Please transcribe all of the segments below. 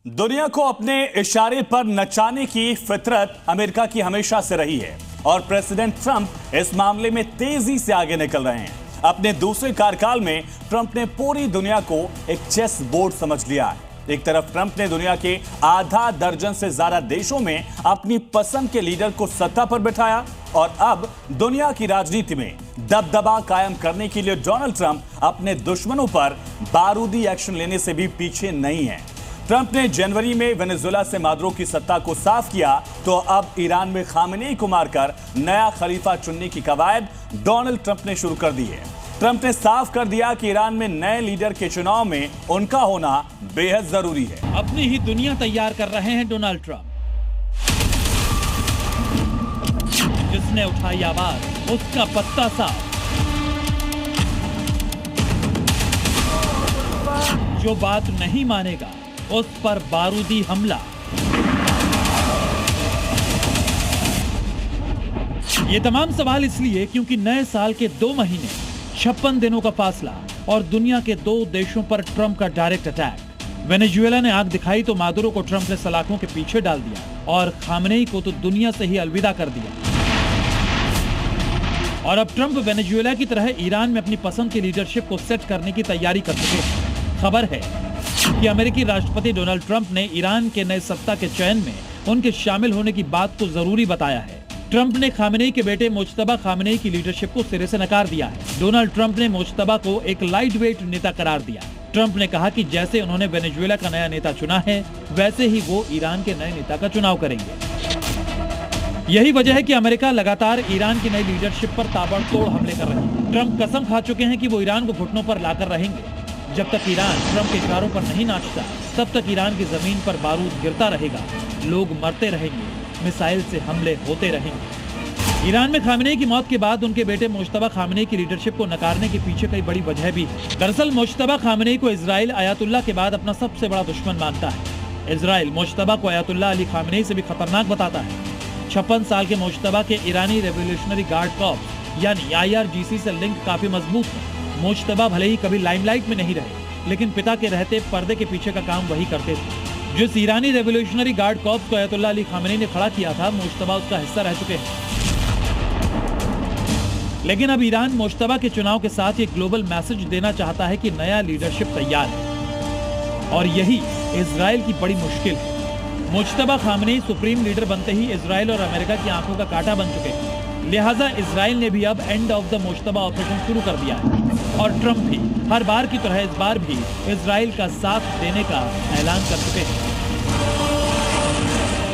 दुनिया को अपने इशारे पर नचाने की फितरत अमेरिका की हमेशा से रही है और प्रेसिडेंट ट्रंप इस मामले में तेजी से आगे निकल रहे हैं। अपने दूसरे कार्यकाल में ट्रंप ने पूरी दुनिया को एक चेस बोर्ड समझ लिया है। एक तरफ ट्रंप ने दुनिया के आधा दर्जन से ज्यादा देशों में अपनी पसंद के लीडर को सत्ता पर बिठाया और अब दुनिया की राजनीति में दबदबा कायम करने के लिए डोनाल्ड ट्रंप अपने दुश्मनों पर बारूदी एक्शन लेने से भी पीछे नहीं है। ट्रंप ने जनवरी में वेनेजुएला से मादुरो की सत्ता को साफ किया तो अब ईरान में खामेनेई को मारकर नया खलीफा चुनने की कवायद डोनाल्ड ट्रंप ने शुरू कर दी है। ट्रंप ने साफ कर दिया कि ईरान में नए लीडर के चुनाव में उनका होना बेहद जरूरी है। अपनी ही दुनिया तैयार कर रहे हैं डोनाल्ड ट्रंप। जिसने उठाई आवाज उसका पत्ता साफ। जो बात नहीं मानेगा उस पर बारूदी हमला। ये तमाम सवाल इसलिए क्योंकि नए साल के 2 महीने 56 दिनों का फासला और दुनिया के 2 देशों पर ट्रंप का डायरेक्ट अटैक। वेनेजुएला ने आग दिखाई तो मादुरो को ट्रंप ने सलाखों के पीछे डाल दिया और खामेनेई को तो दुनिया से ही अलविदा कर दिया। और अब ट्रंप वेनेजुएला की तरह ईरान में अपनी पसंद की लीडरशिप को सेट करने की तैयारी कर चुके हैं। खबर है कि अमेरिकी राष्ट्रपति डोनाल्ड ट्रंप ने ईरान के नए सत्ता के चयन में उनके शामिल होने की बात को जरूरी बताया है। ट्रंप ने खामेनेई के बेटे मुज्तबा खामेनेई की लीडरशिप को सिरे से नकार दिया है। डोनाल्ड ट्रंप ने मुज्तबा को एक लाइट वेट नेता करार दिया। ट्रंप ने कहा कि जैसे उन्होंने वेनेजुएला का नया नेता चुना है वैसे ही वो ईरान के नए नेता का चुनाव करेंगे। यही वजह है कि अमेरिका लगातार ईरान की नई लीडरशिप पर ताबड़तोड़ हमले कर रहे हैं। ट्रंप कसम खा चुके हैं कि वो ईरान को घुटनों पर लाकर रहेंगे। जब तक ईरान ट्रंप के इशारों पर नहीं नाचता तब तक ईरान की जमीन पर बारूद गिरता रहेगा, लोग मरते रहेंगे, मिसाइल से हमले होते रहेंगे। ईरान में खामेनेई की मौत के बाद उनके बेटे मुज्तबा खामेनेई की लीडरशिप को नकारने के पीछे कई बड़ी वजह भी है। दरअसल मुज्तबा खामेनेई को इजराइल अयातुल्लाह के बाद अपना सबसे बड़ा दुश्मन मानता है। इजराइल मुज्तबा को अयातुल्लाह अली खामेनेई से भी खतरनाक बताता है। 56 साल के मुज्तबा के ईरानी रेवोल्यूशनरी गार्ड कॉर्प्स यानी IRGC से लिंक काफी मजबूत है। मुज्तबा भले ही कभी लाइमलाइट में नहीं रहे लेकिन पिता के रहते पर्दे के पीछे का काम वही करते थे। जिस ईरानी रेवोल्यूशनरी गार्ड कॉर्प्स को अयतुल्लाह अली खामेनेई ने खड़ा किया था मुज्तबा उसका हिस्सा रह चुके हैं। लेकिन अब ईरान मुज्तबा के चुनाव के साथ ये ग्लोबल मैसेज देना चाहता है कि नया लीडरशिप तैयार है और यही इजराइल की बड़ी मुश्किल है। मुज्तबा खामेनेई सुप्रीम लीडर बनते ही इजराइल और अमेरिका की आंखों का कांटा बन चुके हैं। लिहाजा इजराइल ने भी अब end of the Mojtaba operation शुरू कर दिया है और ट्रंप भी हर बार की तरह इस बार भी इजराइल का साथ देने का ऐलान कर चुके हैं।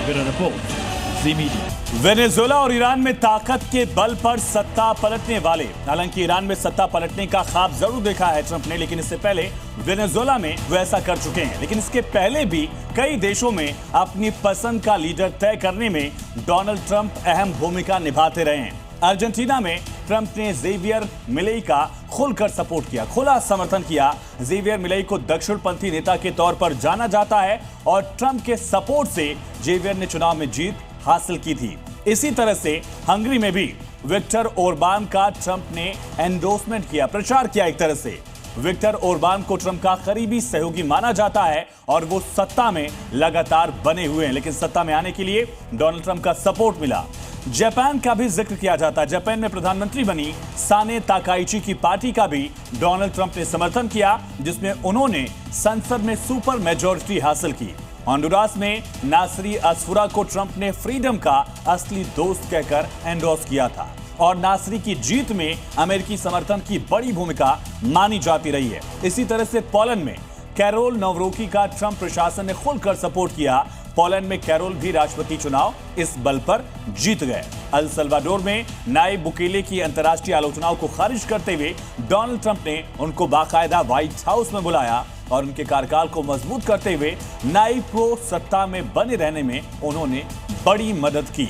ब्यूरो रिपोर्ट, जी मीडिया। वेनेजुएला और ईरान में ताकत के बल पर सत्ता पलटने वाले। हालांकि ईरान में सत्ता पलटने का ख्वाब जरूर देखा है ट्रंप ने, लेकिन इससे पहले वेनेजुएला में वो ऐसा कर चुके हैं। लेकिन इसके पहले भी कई देशों में अपनी पसंद का लीडर तय करने में डोनाल्ड ट्रंप अहम भूमिका निभाते रहे हैं। अर्जेंटीना में ट्रंप ने जेवियर मिलेई का खुलकर सपोर्ट किया, खुला समर्थन किया। जेवियर मिलेई को दक्षिणपंथी नेता के तौर पर जाना जाता है और ट्रंप के सपोर्ट से जेवियर ने चुनाव में जीत हासिल की थी। इसी तरह से हंगरी में भी विक्टर ओरबान का ट्रंप ने एंडोर्समेंट किया, प्रचार किया। एक तरह से विक्टर ओरबान को ट्रंप का करीबी सहयोगी माना जाता है और वो सत्ता में लगातार बने हुए हैं, लेकिन सत्ता में आने के लिए डोनाल्ड ट्रंप का सपोर्ट मिला। जापान का भी जिक्र किया जाता है। जापान में प्रधानमंत्री बनी साने ताकाइची की पार्टी का भी डोनाल्ड ट्रंप ने समर्थन किया, जिसमें उन्होंने संसद में सुपर मेजॉरिटी हासिल की। होंडुरास में नासरी असफुरा को ट्रंप ने फ्रीडम का असली दोस्त कहकर एंडोर्स किया था और नासरी की जीत में अमेरिकी समर्थन की बड़ी भूमिका मानी जाती रही है। इसी तरह से पोलैंड में कैरोल नवरोकी का ट्रंप प्रशासन ने खुलकर सपोर्ट किया। पोलैंड में कैरोल भी राष्ट्रपति चुनाव इस बल पर जीत गए। अल सल्वाडोर में नायब बुकेले की अंतर्राष्ट्रीय आलोचनाओं को खारिज करते हुए डोनाल्ड ट्रंप ने उनको बाकायदा व्हाइट हाउस में बुलाया और उनके कार्यकाल को मजबूत करते हुए नायब को सत्ता में बने रहने में उन्होंने बड़ी मदद की।